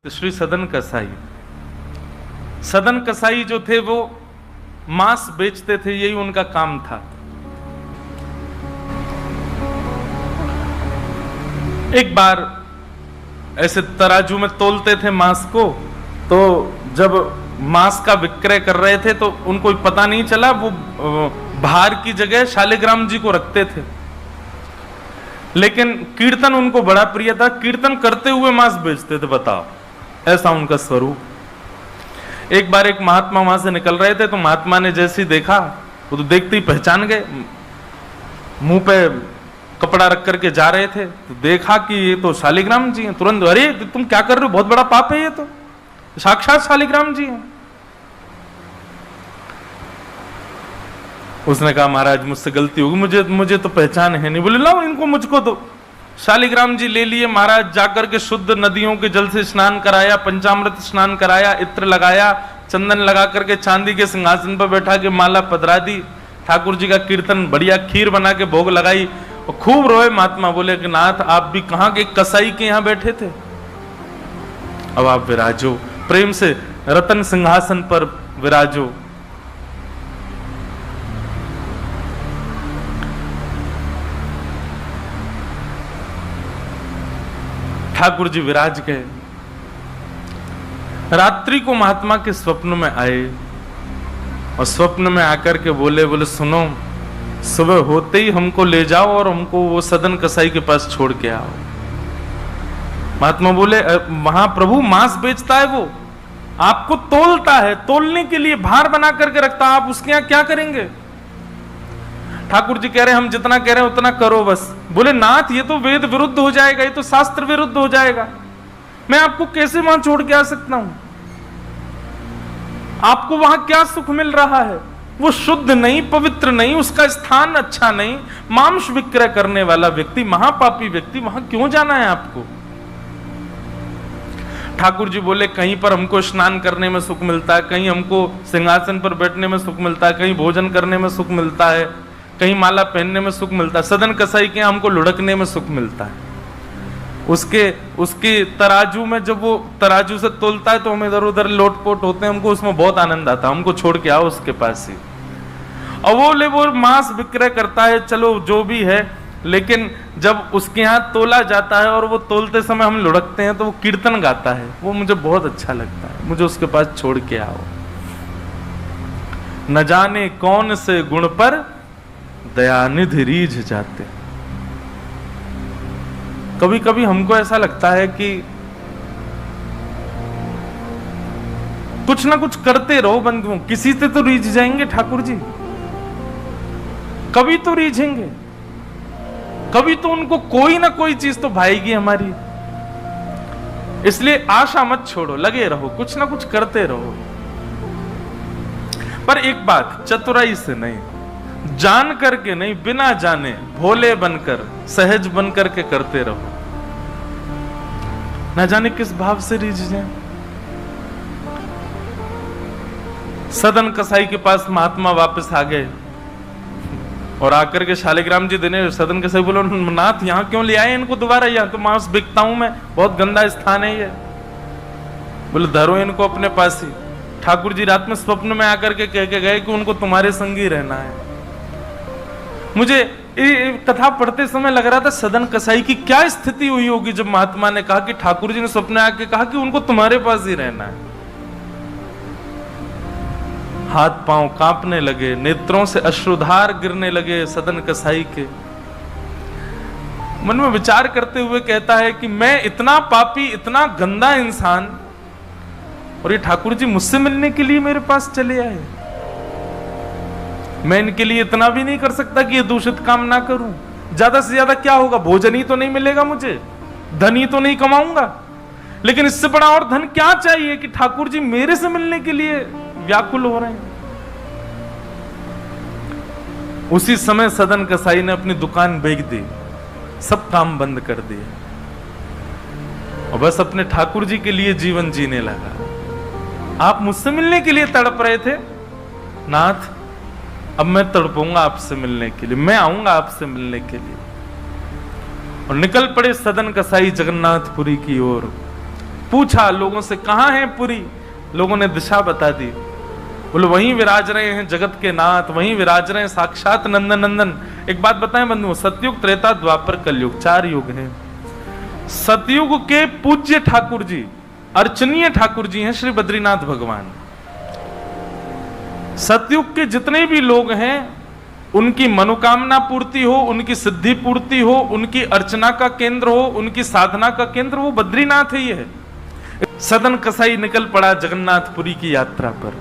श्री सदन कसाई। सदन कसाई जो थे वो मांस बेचते थे, यही उनका काम था। एक बार ऐसे तराजू में तोलते थे मांस को, तो जब मांस का विक्रय कर रहे थे तो उनको पता नहीं चला, वो भार की जगह शालिग्राम जी को रखते थे। लेकिन कीर्तन उनको बड़ा प्रिय था, कीर्तन करते हुए मांस बेचते थे। बताओ, ऐसा उनका स्वरूप। एक बार एक महात्मा वहां से निकल रहे थे, तो महात्मा ने जैसे ही देखा, वो तो देखते ही पहचान गए। मुंह पे कपड़ा रख करके जा रहे थे, तो देखा कि ये तो शालिग्राम जी हैं। तुरंत, अरे तुम क्या कर रहे हो, बहुत बड़ा पाप है, ये तो साक्षात शालिग्राम जी हैं। उसने कहा, महाराज मुझसे गलती होगी, मुझे तो पहचान है नहीं। बोले, लाओ इनको मुझको दो। शालिग्राम जी ले लिए महाराज, जाकर के शुद्ध नदियों के जल से स्नान कराया, पंचामृत स्नान कराया, इत्र लगाया, चंदन लगा करके चांदी के सिंहासन पर बैठा के माला पधरा दी। ठाकुर जी का कीर्तन, बढ़िया खीर बना के भोग लगाई और खूब रोए महात्मा। बोले कि नाथ, आप भी कहां के कसाई के यहां बैठे थे, अब आप विराजो, प्रेम से रतन सिंहासन पर विराजो। ठाकुर जी विराज गए। रात्रि को महात्मा के स्वप्न में आए और स्वप्न में आकर के बोले सुनो, सुबह होते ही हमको ले जाओ और हमको वो सदन कसाई के पास छोड़ के आओ। महात्मा बोले, वहां प्रभु मांस बेचता है, वो आपको तोलता है, तोलने के लिए भार बना करके रखता है, आप उसके यहां क्या करेंगे? ठाकुर जी कह रहे, हम जितना कह रहे हैं उतना करो बस। बोले, नाथ ये तो वेद विरुद्ध हो जाएगा, ये तो शास्त्र विरुद्ध हो जाएगा, मैं आपको कैसे वहां छोड़ के आ सकता हूं? आपको वहां क्या सुख मिल रहा है? वो शुद्ध नहीं, पवित्र नहीं, उसका स्थान अच्छा नहीं, मांस विक्रय करने वाला व्यक्ति, महापापी व्यक्ति, वहां क्यों जाना है आपको? ठाकुर जी बोले, कहीं पर हमको स्नान करने में सुख मिलता है, कहीं हमको सिंहासन पर बैठने में सुख मिलता है, कहीं भोजन करने में सुख मिलता है, कहीं माला पहनने में सुख मिलता है। सदन कसाई के हमको लुढ़कने में सुख मिलता है। उसके तराजू में, जब वो तराजू से तोलता है तो हम इधर उधर लोटपोट होते हैं, हमको उसमें बहुत आनंद आता है, हमको छोड़ के आओ उसके पास ही। और वो मांस विक्रय करता है, चलो जो भी है, लेकिन जब उसके यहाँ तोला जाता है और वो तोलते समय हम लुढ़कते हैं तो वो कीर्तन गाता है, वो मुझे बहुत अच्छा लगता है, मुझे उसके पास छोड़ के आओ। न जाने कौन से गुण पर दयानिधि रीझ जाते। कभी कभी हमको ऐसा लगता है कि कुछ ना कुछ करते रहो बंधुओं, किसी से तो रीझ जाएंगे ठाकुर जी, कभी तो रीझेंगे, कभी तो उनको कोई ना कोई चीज तो भाएगी हमारी। इसलिए आशा मत छोड़ो, लगे रहो, कुछ ना कुछ करते रहो। पर एक बात, चतुराई से नहीं, जान करके नहीं, बिना जाने भोले बनकर, सहज बनकर के करते रहो। ना जाने किस भाव से रीझ जाए। सदन कसाई के पास महात्मा वापस आ गए और आकर के शालिग्राम जी देने। सदन कसाई बोलो, नाथ यहां क्यों ले आए इनको दोबारा, यहां तो मांस बिकता हूं मैं, बहुत गंदा स्थान है ये। बोले, धरो इनको अपने पास ही। ठाकुर जी रात में स्वप्न में आकर के कह के गए कि उनको तुम्हारे संग ही रहना है। मुझे ये कथा पढ़ते समय लग रहा था, सदन कसाई की क्या स्थिति हुई होगी जब महात्मा ने कहा कि ठाकुर जी ने स्वप्न आके कहा कि उनको तुम्हारे पास ही रहना है। हाथ पांव कांपने लगे, नेत्रों से अश्रुधार गिरने लगे सदन कसाई के। मन में विचार करते हुए कहता है कि मैं इतना पापी, इतना गंदा इंसान, और ये ठाकुर जी मुझसे मिलने के लिए मेरे पास चले आए। मैं इनके लिए इतना भी नहीं कर सकता कि ये दूषित काम ना करूं। ज्यादा से ज्यादा क्या होगा, भोजन ही तो नहीं मिलेगा मुझे, धन ही तो नहीं कमाऊंगा, लेकिन इससे बड़ा और धन क्या चाहिए कि ठाकुर जी मेरे से मिलने के लिए व्याकुल हो रहे हैं। उसी समय सदन कसाई ने अपनी दुकान बेच दी, सब काम बंद कर दिए और बस अपने ठाकुर जी के लिए जीवन जीने लगा। आप मुझसे मिलने के लिए तड़प रहे थे, नाथ अब मैं तड़पूंगा आपसे मिलने के लिए, मैं आऊंगा आपसे मिलने के लिए। और निकल पड़े सदन कसाई जगन्नाथपुरी की ओर। पूछा लोगों से, कहाँ है पुरी? लोगों ने दिशा बता दी। बोले वहीं विराज रहे हैं जगत के नाथ, वहीं विराज रहे हैं साक्षात नंदन नंदन। एक बात बताएं बंधुओं, सतयुग, त्रेता, द्वापर, कलयुग, 4 युग हैं। सतयुग के पूज्य ठाकुर जी, अर्चनीय ठाकुर जी हैं श्री बद्रीनाथ भगवान। सतयुग के जितने भी लोग हैं उनकी मनोकामना पूर्ति हो, उनकी सिद्धि पूर्ति हो, उनकी अर्चना का केंद्र हो, उनकी साधना का केंद्र वो बद्रीनाथ ही है। सदन कसाई निकल पड़ा जगन्नाथपुरी की यात्रा पर।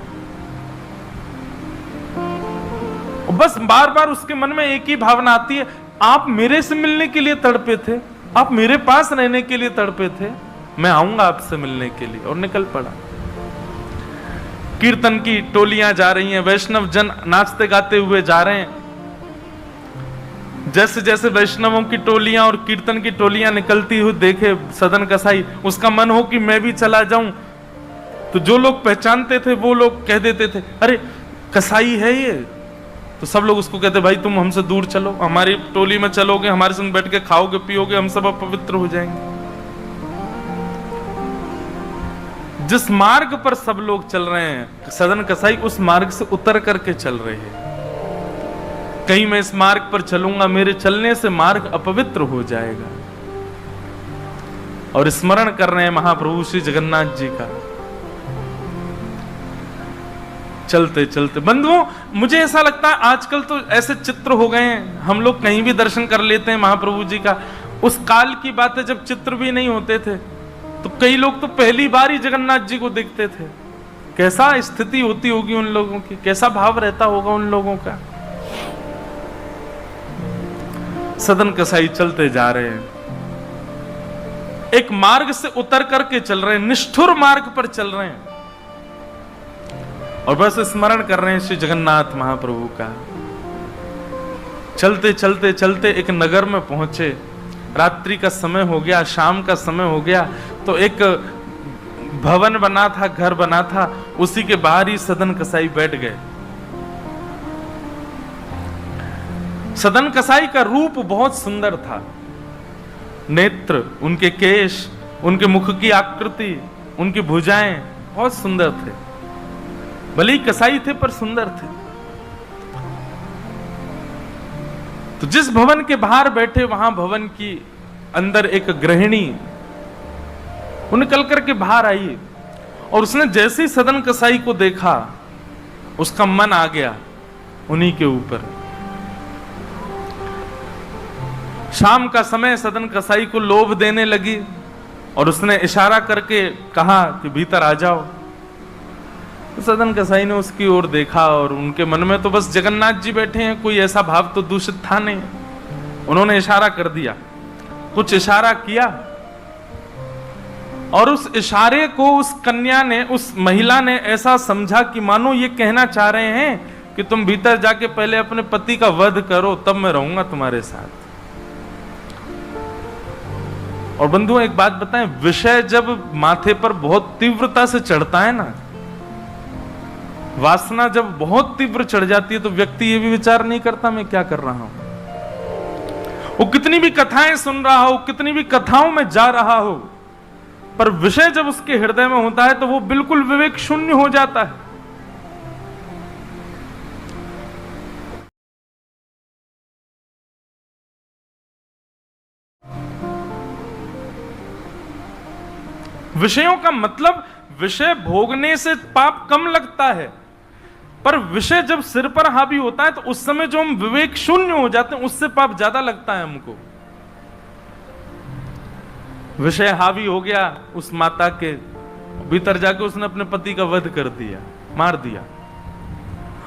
बस बार बार उसके मन में एक ही भावना आती है, आप मेरे से मिलने के लिए तड़पे थे, आप मेरे पास रहने के लिए तड़पे थे, मैं आऊंगा आपसे मिलने के लिए। और निकल पड़ा। कीर्तन की टोलियां जा रही हैं, वैष्णव जन नाचते गाते हुए जा रहे हैं। जैसे जैसे वैष्णवों की टोलियां और कीर्तन की टोलियां निकलती हुई देखे सदन कसाई, उसका मन हो कि मैं भी चला जाऊं। तो जो लोग पहचानते थे वो लोग कह देते थे, अरे कसाई है ये। तो सब लोग उसको कहते, भाई तुम हमसे दूर चलो, हमारी टोली में चलोगे, हमारे संग बैठ के खाओगे पियोगे, हम सब अपवित्र हो जाएंगे। जिस मार्ग पर सब लोग चल रहे हैं सदन कसाई उस मार्ग से उतर करके चल रहे हैं। कहीं मैं इस मार्ग पर चलूंगा, मेरे चलने से मार्ग अपवित्र हो जाएगा। और स्मरण कर रहे हैं महाप्रभु श्री जगन्नाथ जी का। चलते चलते बंधुओं, मुझे ऐसा लगता है आजकल तो ऐसे चित्र हो गए हैं, हम लोग कहीं भी दर्शन कर लेते हैं महाप्रभु जी का। उस काल की बात है जब चित्र भी नहीं होते थे, तो कई लोग तो पहली बार ही जगन्नाथ जी को देखते थे। कैसा स्थिति होती होगी उन लोगों की, कैसा भाव रहता होगा उन लोगों का। सदन कसाई चलते जा रहे हैं, एक मार्ग से उतर करके चल रहे हैं, निष्ठुर मार्ग पर चल रहे हैं और बस स्मरण कर रहे हैं श्री जगन्नाथ महाप्रभु का। चलते चलते चलते एक नगर में पहुंचे, रात्रि का समय हो गया, शाम का समय हो गया। तो एक भवन बना था, घर बना था, उसी के बाहर ही सदन कसाई बैठ गए। सदन कसाई का रूप बहुत सुंदर था, नेत्र, उनके केश, उनके मुख की आकृति, उनकी भुजाएं बहुत सुंदर थे। भले ही कसाई थे पर सुंदर थे। तो जिस भवन के बाहर बैठे वहां भवन की अंदर एक गृहिणी वो निकल करके बाहर आई और उसने जैसे ही सदन कसाई को देखा उसका मन आ गया उन्हीं के ऊपर। शाम का समय, सदन कसाई को लोभ देने लगी और उसने इशारा करके कहा कि भीतर आ जाओ। तो सदन कसाई ने उसकी ओर देखा और उनके मन में तो बस जगन्नाथ जी बैठे हैं, कोई ऐसा भाव तो दूषित था नहीं। उन्होंने इशारा कर दिया, कुछ इशारा किया और उस इशारे को उस कन्या ने, उस महिला ने ऐसा समझा कि मानो ये कहना चाह रहे हैं कि तुम भीतर जाके पहले अपने पति का वध करो, तब मैं रहूंगा तुम्हारे साथ। और बंधुओं एक बात बताएं, विषय जब माथे पर बहुत तीव्रता से चढ़ता है ना, वासना जब बहुत तीव्र चढ़ जाती है तो व्यक्ति ये भी विचार नहीं करता मैं क्या कर रहा हूं। वो कितनी भी कथाएं सुन रहा हो, कितनी भी कथाओं में जा रहा हो, पर विषय जब उसके हृदय में होता है तो वो बिल्कुल विवेक शून्य हो जाता है। विषयों का मतलब, विषय भोगने से पाप कम लगता है, पर विषय जब सिर पर हावी होता है तो उस समय जो हम विवेक शून्य हो जाते हैं उससे पाप ज्यादा लगता है हमको। विषय हावी हो गया उस माता के, भीतर जाके उसने अपने पति का वध कर दिया, मार दिया।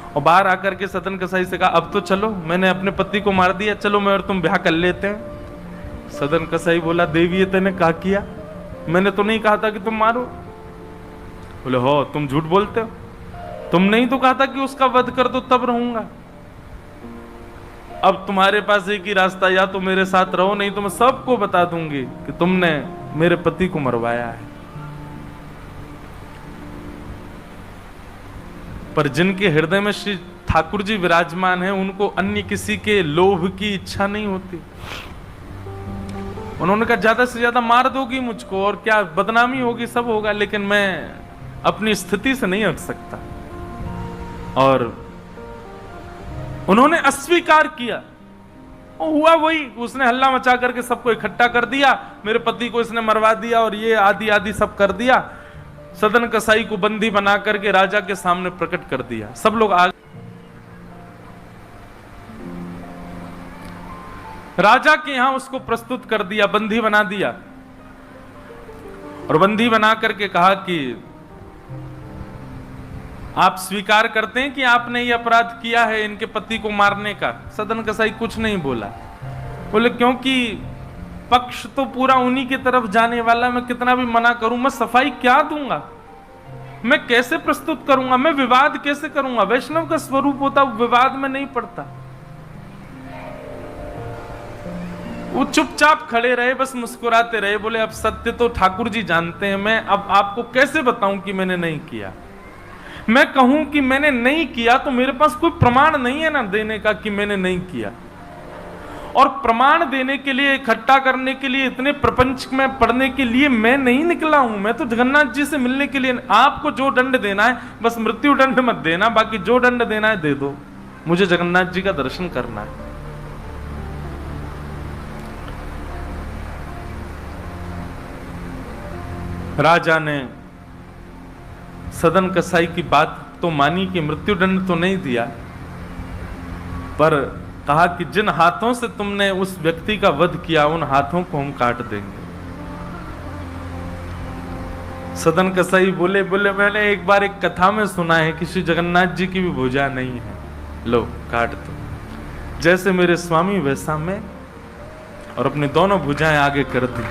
और बाहर आकर के सदन कसाई से कहा, अब तो चलो, मैंने अपने पति को मार दिया, चलो मैं और तुम ब्याह कर लेते हैं। सदन कसाई बोला, देवी ये तेने क्या किया? मैंने तो नहीं कहा था कि तुम मारो। बोले, हो तुम झूठ बोलते हो, तुमने ही तो कहा था कि उसका वध कर दो तब रहूंगा। अब तुम्हारे पास एक ही रास्ता, या तो मेरे साथ रहो, नहीं तो मैं सबको बता दूंगी कि तुमने मेरे पति को मरवाया है। पर जिनके हृदय में श्री ठाकुर जी विराजमान हैं, उनको अन्य किसी के लोभ की इच्छा नहीं होती। उन्होंने कहा ज्यादा से ज्यादा मार दोगी मुझको और क्या बदनामी होगी, सब होगा, लेकिन मैं अपनी स्थिति से नहीं हट सकता। और उन्होंने अस्वीकार किया। और हुआ वही, उसने हल्ला मचा करके सबको इकट्ठा कर दिया, मेरे पति को इसने मरवा दिया और ये आदि आदि सब कर दिया। सदन कसाई को बंदी बना करके राजा के सामने प्रकट कर दिया। सब लोग आ राजा के यहां उसको प्रस्तुत कर दिया, बंदी बना दिया। और बंदी बना करके कहा कि आप स्वीकार करते हैं कि आपने ये अपराध किया है इनके पति को मारने का? सदन कसाई कुछ नहीं बोला। बोले क्योंकि पक्ष तो पूरा उन्हीं की तरफ जाने वाला, मैं कितना भी मना करूं, मैं सफाई क्या दूंगा, मैं कैसे प्रस्तुत करूंगा, मैं विवाद कैसे करूंगा? वैष्णव का स्वरूप होता विवाद में नहीं पड़ता। वो चुपचाप खड़े रहे, बस मुस्कुराते रहे। बोले अब सत्य तो ठाकुर जी जानते हैं, मैं अब आपको कैसे बताऊं कि मैंने नहीं किया। मैं कहूं कि मैंने नहीं किया तो मेरे पास कोई प्रमाण नहीं है ना देने का कि मैंने नहीं किया। और प्रमाण देने के लिए, इकट्ठा करने के लिए, इतने प्रपंच में पढ़ने के लिए मैं नहीं निकला हूं। मैं तो जगन्नाथ जी से मिलने के लिए, आपको जो दंड देना है बस मृत्यु दंड मत देना, बाकी जो दंड देना है दे दो, मुझे जगन्नाथ जी का दर्शन करना है। राजा ने सदन कसाई की बात तो मानी कि मृत्यु दंड तो नहीं दिया, पर कहा कि जिन हाथों से तुमने उस व्यक्ति का वध किया उन हाथों को हम काट देंगे। सदन कसाई बोले मैंने एक बार एक कथा में सुना है कि श्री जगन्नाथ जी की भी भुजा नहीं है, लो काट दो। जैसे मेरे स्वामी वैसा मैं, और अपनी दोनों भुजाएं आगे कर दी।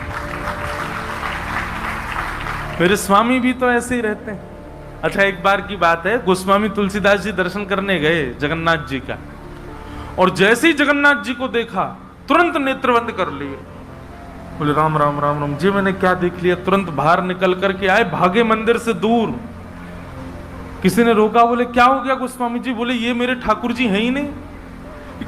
मेरे स्वामी भी तो ऐसे ही रहते हैं। अच्छा, एक बार की बात है, गोस्वामी तुलसीदास जी दर्शन करने गए जगन्नाथ जी का, और जैसे ही जगन्नाथ जी को देखा तुरंत नेत्र बंद कर लिए। बोले राम राम राम राम जी, मैंने क्या देख लिया? तुरंत बाहर निकल करके आए, भागे मंदिर से दूर। किसी ने रोका, बोले क्या हो गया गोस्वामी जी? बोले ये मेरे ठाकुर जी हैं ही नहीं।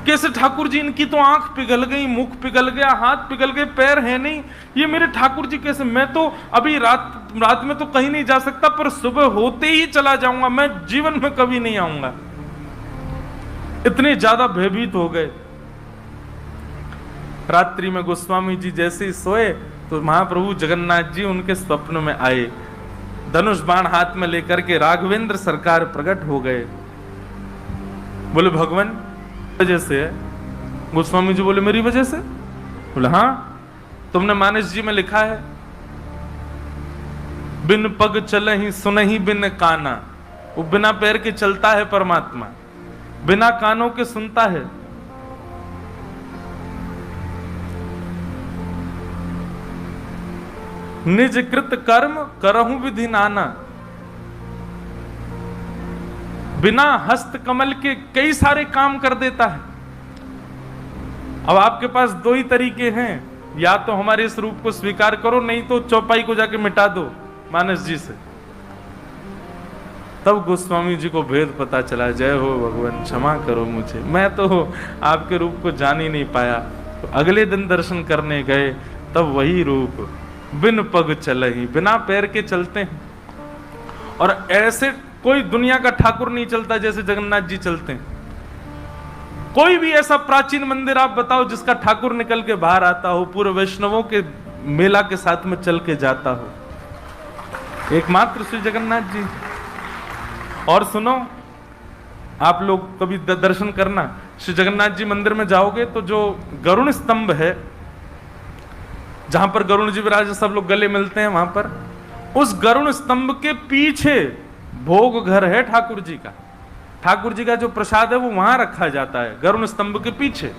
कैसे ठाकुर जी? इनकी तो आंख पिघल गई, मुख पिघल गया, हाथ पिघल गए, पैर है नहीं, ये मेरे ठाकुर जी कैसे? मैं तो अभी रात में तो कहीं नहीं जा सकता, पर सुबह होते ही चला जाऊंगा, मैं जीवन में कभी नहीं आऊंगा। इतने ज्यादा भयभीत हो गए। रात्रि में गोस्वामी जी जैसे ही सोए तो महाप्रभु जगन्नाथ जी उनके स्वप्न में आए, धनुष बाण हाथ में लेकर के। राघवेंद्र सरकार प्रकट हो गए। बोले भगवान वजह से है? गोस्वामी जी बोले मेरी वजह से? बोले हाँ, तुमने मानस जी में लिखा है बिन पग चलहि सुनहि बिन काना। वो बिना पैर के चलता है परमात्मा, बिना कानों के सुनता है। निज कृत कर्म करहु विधि नाना। बिना हस्त कमल के कई सारे काम कर देता है। अब आपके पास दो ही तरीके हैं, या तो हमारे इस रूप को स्वीकार करो, नहीं तो चौपाई को जाके मिटा दो मानस जी से। तब गोस्वामी जी को भेद पता चला। जय हो भगवान, क्षमा करो मुझे, मैं तो आपके रूप को जान ही नहीं पाया। तो अगले दिन दर्शन करने गए, तब वही रूप बिन पग चलहि, बिना पैर के चलते हैं। और ऐसे कोई दुनिया का ठाकुर नहीं चलता जैसे जगन्नाथ जी चलते हैं। कोई भी ऐसा प्राचीन मंदिर आप बताओ जिसका ठाकुर निकल के बाहर आता हो, पूरे वैष्णवों के मेला के साथ में चल के जाता हो, एकमात्र श्री जगन्नाथ जी। और सुनो, आप लोग कभी दर्शन करना, श्री जगन्नाथ जी मंदिर में जाओगे तो जो गरुण स्तंभ है, जहां पर गरुण जी विराज, सब लोग गले मिलते हैं, वहां पर उस गरुण स्तंभ के पीछे भोग घर है ठाकुर जी का। ठाकुर जी का जो प्रसाद है वो वहां रखा जाता है, गरुण स्तंभ के पीछे।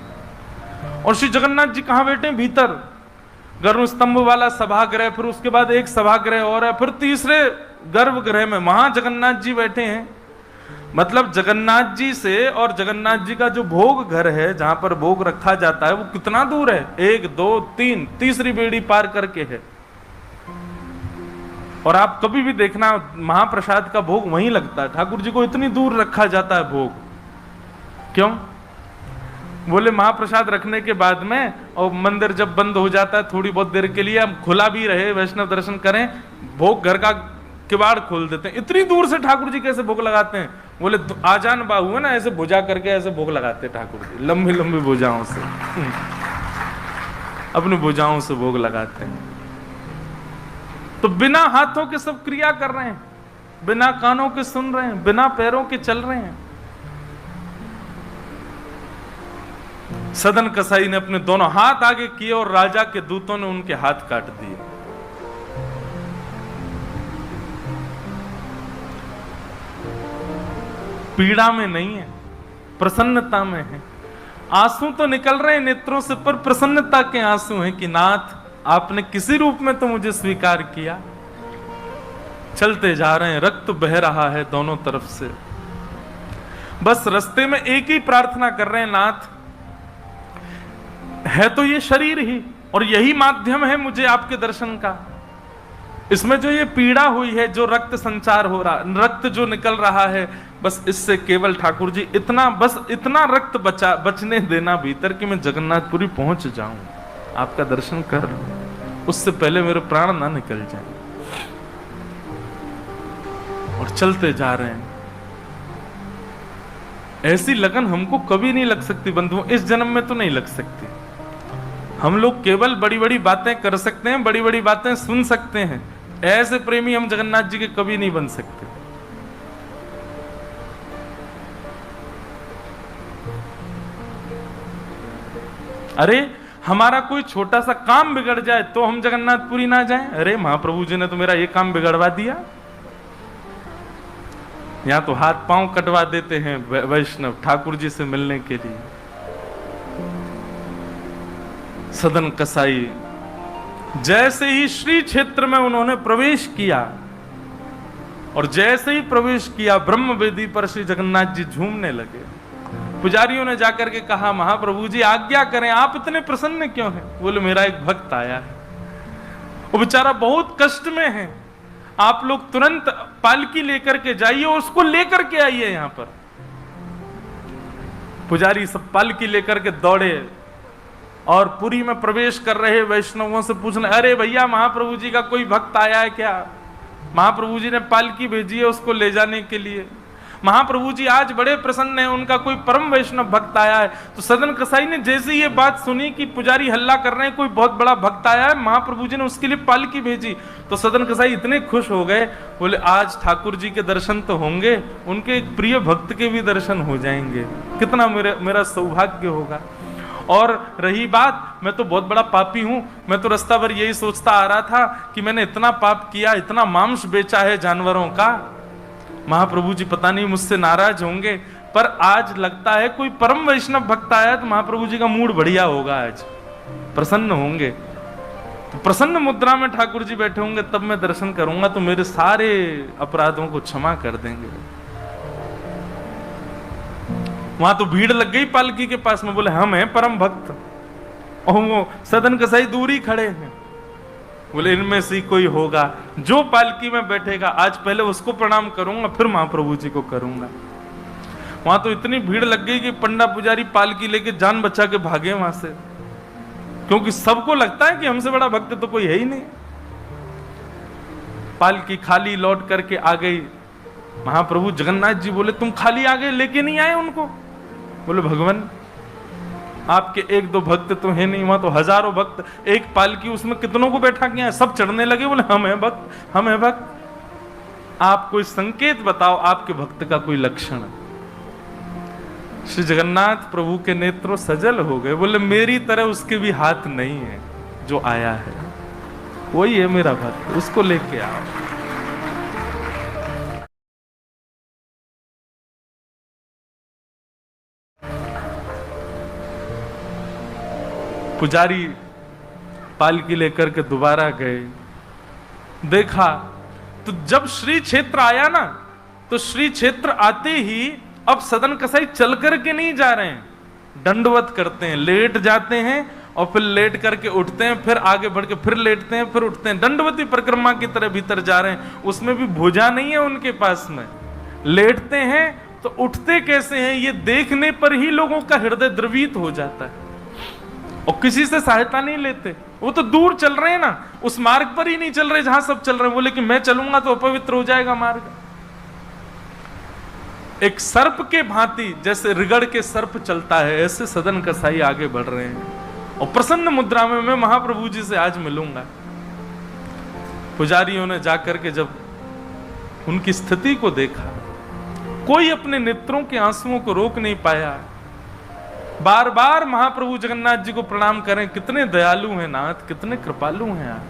और श्री जगन्नाथ जी कहां बैठे? भीतर गरुण स्तंभ वाला सभागृह, फिर उसके बाद एक सभागृह और है, फिर तीसरे गर्भगृह में वहां जगन्नाथ जी बैठे हैं। मतलब जगन्नाथ जी से और जगन्नाथ जी का जो भोग घर है, जहां पर भोग रखा जाता है, वो कितना दूर है? 1 2 3 तीसरी बेड़ी पार करके है। और आप कभी भी देखना, महाप्रसाद का भोग वहीं लगता है। ठाकुर जी को इतनी दूर रखा जाता है भोग, क्यों? बोले महाप्रसाद रखने के बाद में और मंदिर जब बंद हो जाता है थोड़ी बहुत देर के लिए, हम खुला भी रहे वैष्णव दर्शन करें, भोग घर का किवाड़ खोल देते हैं। इतनी दूर से ठाकुर जी कैसे भोग लगाते हैं? बोले आजान बाहु है ना, ऐसे भुजा करके ऐसे भोग लगाते ठाकुर जी, लंबी लंबी भुजाओं से अपनी भुजाओं से भोग लगाते हैं। तो बिना हाथों के सब क्रिया कर रहे हैं, बिना कानों के सुन रहे हैं, बिना पैरों के चल रहे हैं। सदन कसाई ने अपने दोनों हाथ आगे किए और राजा के दूतों ने उनके हाथ काट दिए। पीड़ा में नहीं है, प्रसन्नता में है। आंसू तो निकल रहे हैं नेत्रों से, पर प्रसन्नता के आंसू हैं कि नाथ आपने किसी रूप में तो मुझे स्वीकार किया। चलते जा रहे हैं, रक्त बह रहा है दोनों तरफ से। बस रास्ते में एक ही प्रार्थना कर रहे हैं, नाथ है तो ये शरीर ही, और यही माध्यम है मुझे आपके दर्शन का। इसमें जो ये पीड़ा हुई है, जो रक्त संचार हो रहा, रक्त जो निकल रहा है, बस इससे केवल ठाकुर जी इतना, बस इतना रक्त बचने देना भीतर कि मैं जगन्नाथपुरी पहुंच जाऊं, आपका दर्शन कर लूं, उससे पहले मेरे प्राण ना निकल जाए। और चलते जा रहे हैं। ऐसी लगन हमको कभी नहीं लग सकती बंधुओं, इस जन्म में तो नहीं लग सकती। हम लोग केवल बड़ी बड़ी बातें कर सकते हैं, बड़ी बड़ी बातें सुन सकते हैं, ऐसे प्रेमी हम जगन्नाथ जी के कभी नहीं बन सकते। अरे हमारा कोई छोटा सा काम बिगड़ जाए तो हम जगन्नाथपुरी ना जाएं? अरे महाप्रभु जी ने तो मेरा ये काम बिगड़वा दिया। यहां तो हाथ पांव कटवा देते हैं वैष्णव ठाकुर जी से मिलने के लिए। सदन कसाई जैसे ही श्री क्षेत्र में उन्होंने प्रवेश किया, और जैसे ही प्रवेश किया ब्रह्म वेदी पर श्री जगन्नाथ जी झूमने लगे। पुजारियों ने जाकर के कहा, महाप्रभु जी आज्ञा करें, आप इतने प्रसन्न क्यों हैं? बोले मेरा एक भक्त आया है, वो बेचारा बहुत कष्ट में है, आप लोग तुरंत पालकी लेकर के जाइए, उसको लेकर के आइए यहां पर। पुजारी सब पालकी लेकर के दौड़े और पुरी में प्रवेश कर रहे वैष्णवों से पूछने, अरे भैया महाप्रभु जी का कोई भक्त आया है क्या? महाप्रभु जी ने पालकी भेजी है उसको ले जाने के लिए। महाप्रभु जी आज बड़े प्रसन्न हैं, उनका कोई परम वैष्णव भक्त आया है। तो सदन कसाई ने जैसे ये बात सुनी कि पुजारी हल्ला कर रहे हैं, कोई बहुत बड़ा भक्त आया है, महाप्रभु जी ने उसके लिए पालकी भेजी, तो सदन कसाई इतने खुश हो गए, बोले आज ठाकुर जी के दर्शन तो होंगे, उनके एक प्रिय भक्त के भी दर्शन हो जाएंगे, कितना मेरा सौभाग्य होगा। और रही बात, मैं तो बहुत बड़ा पापी हूं, मैं तो रास्ता भर यही सोचता आ रहा था कि मैंने इतना पाप किया, इतना मांस बेचा है जानवरों का, महाप्रभु जी पता नहीं मुझसे नाराज होंगे, पर आज लगता है कोई परम वैष्णव भक्त आया तो महाप्रभु जी का मूड बढ़िया होगा, आज प्रसन्न होंगे। तो प्रसन्न मुद्रा में ठाकुर जी बैठे होंगे, तब मैं दर्शन करूंगा तो मेरे सारे अपराधों को क्षमा कर देंगे। वहां तो भीड़ लग गई पालकी के पास में, बोले हम हैं परम भक्त, और वो सदन कसाई दूरी खड़े हैं, बोले इनमें से कोई होगा जो पालकी में बैठेगा, आज पहले उसको प्रणाम करूंगा फिर महाप्रभु जी को करूंगा। वहां तो इतनी भीड़ लग गई कि पंडा पुजारी पालकी लेके जान बचा के भागे वहां से, क्योंकि सबको लगता है कि हमसे बड़ा भक्त तो कोई है ही नहीं। पालकी खाली लौट करके आ गई। महाप्रभु जगन्नाथ जी बोले तुम खाली आ गए, लेके नहीं आए उनको? बोले भगवान आपके एक दो भक्त तो है नहीं, वहां तो हजारों भक्त, एक पालकी उसमें कितनों को बैठा किया है, सब चढ़ने लगे, बोले हम हैं भक्त, हम हैं भक्त। आप कोई संकेत बताओ, आपके भक्त का कोई लक्षण। श्री जगन्नाथ प्रभु के नेत्रों सजल हो गए, बोले मेरी तरह उसके भी हाथ नहीं है, जो आया है वही है मेरा भक्त, उसको लेके आओ। पुजारी पालकी लेकर के दोबारा गए, देखा तो जब श्री क्षेत्र आया ना, तो श्री क्षेत्र आते ही अब सदन कसाई चल करके नहीं जा रहे हैं, दंडवत करते हैं, लेट जाते हैं और फिर लेट करके उठते हैं, फिर आगे बढ़ के फिर लेटते हैं, फिर उठते हैं, दंडवती परिक्रमा की तरह भीतर जा रहे हैं। उसमें भी भुजा नहीं है उनके पास में, लेटते हैं तो उठते कैसे हैं, ये देखने पर ही लोगों का हृदय द्रवित हो जाता है। और किसी से सहायता नहीं लेते। वो तो दूर चल रहे हैं ना, उस मार्ग पर ही नहीं चल रहे जहां सब चल रहे हैं। बोले कि मैं चलूंगा तो अपवित्र हो जाएगा मार्ग। एक सर्प के भांति जैसे रिगड़ के सर्प चलता है, ऐसे सदन कसाई आगे बढ़ रहे हैं। और प्रसन्न मुद्रा में मैं महाप्रभु जी से आज मिलूंगा। पुजारियों ने जाकर के जब उनकी स्थिति को देखा, कोई अपने नेत्रों के आंसुओं को रोक नहीं पाया। बार बार महाप्रभु जगन्नाथ जी को प्रणाम करें, कितने दयालु हैं नाथ, कितने कृपालु हैं आप।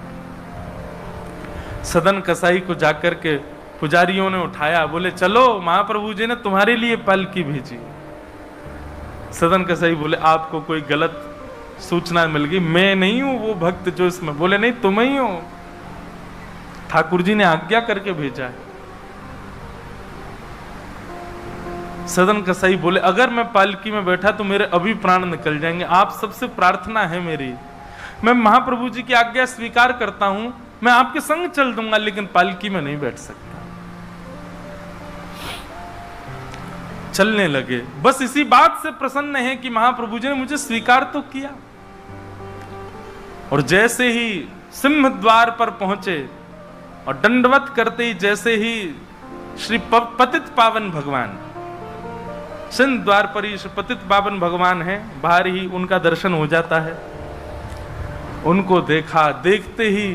सदन कसाई को जाकर के पुजारियों ने उठाया, बोले चलो महाप्रभु जी ने तुम्हारे लिए पालकी भेजी। सदन कसाई बोले आपको कोई गलत सूचना मिल गई, मैं नहीं हूं वो भक्त जो इसमें। बोले नहीं तुम ही हो, ठाकुर जी ने आज्ञा करके भेजा है। सदन कसाई बोले अगर मैं पालकी में बैठा तो मेरे अभी प्राण निकल जाएंगे। आप सबसे प्रार्थना है मेरी, मैं महाप्रभु जी की आज्ञा स्वीकार करता हूं, मैं आपके संग चल दूंगा, लेकिन पालकी में नहीं बैठ सकता। चलने लगे, बस इसी बात से प्रसन्न है कि महाप्रभु जी ने मुझे स्वीकार तो किया। और जैसे ही सिंह द्वार पर पहुंचे और दंडवत करते ही जैसे ही श्री पतित पावन भगवान, सिंह द्वार पर ही श्री पतित पावन भगवान है, बाहर ही उनका दर्शन हो जाता है। उनको देखा, देखते ही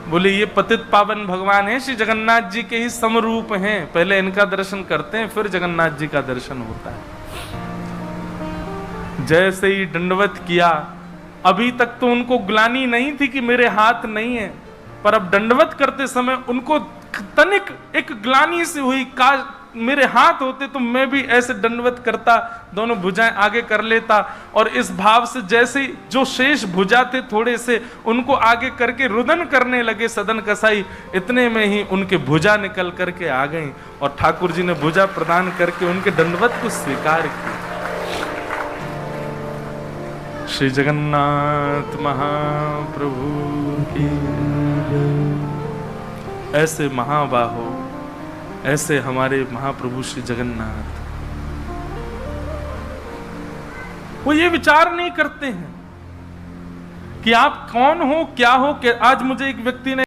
बोले ये पतित पावन भगवान है, श्री जगन्नाथ जी के ही समरूप हैं। पहले इनका दर्शन करते हैं, फिर जगन्नाथ जी का दर्शन होता है। जैसे ही दंडवत किया, अभी तक तो उनको ग्लानि नहीं थी कि मेरे हाथ नहीं है, पर अब दंडवत करते समय उनको तनिक एक ग्लानि से हुई, काश मेरे हाथ होते तो मैं भी ऐसे दंडवत करता, दोनों भुजाएं आगे कर लेता। और इस भाव से जैसे जो शेष भुजा थे थोड़े से, उनको आगे करके रुदन करने लगे सदन कसाई। इतने में ही उनके भुजा निकल करके आ गई और ठाकुर जी ने भुजा प्रदान करके उनके दंडवत को स्वीकार किया। श्री जगन्नाथ महाप्रभु की। ऐसे महाबाहो, ऐसे हमारे महाप्रभु श्री जगन्नाथ, वो ये विचार नहीं करते हैं कि आप कौन हो, क्या हो। आज मुझे एक व्यक्ति ने